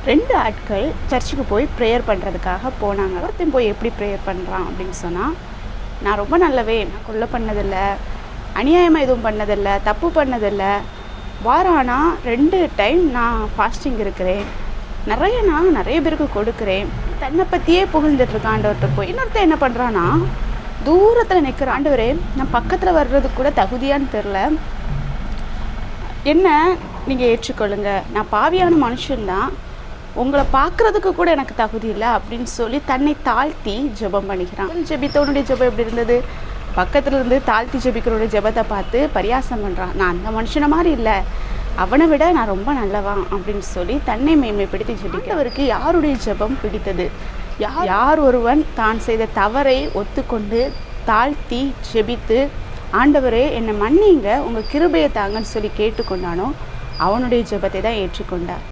2 ஆட்கள் சர்ச்சுக்கு போய் ப்ரேயர் பண்ணுறதுக்காக போனாங்க. ஒருத்தன் போய் எப்படி ப்ரேயர் பண்ணுறான் அப்படின்னு சொன்னால், நான் ரொம்ப நல்லவே, நான் கொலை பண்ணதில்லை, அநியாயமாக எதுவும் பண்ணதில்லை, தப்பு பண்ணதில்லை, வாரம் ஆனால் 2 டைம் நான் ஃபாஸ்டிங் இருக்கிறேன், நான் நிறைய பேருக்கு கொடுக்குறேன், தன்னை பற்றியே புகழ்ந்துட்டுருக்கான் ஆண்டவர்கிட்ட போய். இன்னொருத்தன் என்ன பண்ணுறான்னா, தூரத்தில் நிற்கிற, ஆண்டவரே நான் பக்கத்தில் வர்றதுக்கு கூட தகுதியான்னு தெரில, என்ன நீங்கள் ஏற்றுக்கொள்ளுங்க, நான் பாவியான மனுஷன்தான், உங்களை பார்க்குறதுக்கு கூட எனக்கு தகுதி இல்லை அப்படின்னு சொல்லி தன்னை தாழ்த்தி ஜெபம் பண்ணிக்கிறான். ஜெபித்தவனுடைய ஜெபம் எப்படி இருந்தது? பக்கத்தில் இருந்து தாழ்த்தி ஜெபிக்கிறவனுடைய ஜெபத்தை பார்த்து பரியாசம் பண்ணுறான். நான் அந்த மனுஷனை மாதிரி இல்லை, அவனை விட நான் ரொம்ப நல்லவான் அப்படின்னு சொல்லி தன்னை மேன்மைப்படுத்தி ஜெபிக்கிறவருக்கு யாருடைய ஜெபம் பிடித்தது? யார் ஒருவன் தான் செய்த தவறை ஒத்துக்கொண்டு தாழ்த்தி ஜெபித்து, ஆண்டவரே என்னை மன்னிங்க, உங்கள் கிருபையை தாங்கன்னு சொல்லி கேட்டுக்கொண்டானோ அவனுடைய ஜெபத்தை தான் ஏற்றுக்கொண்டார்.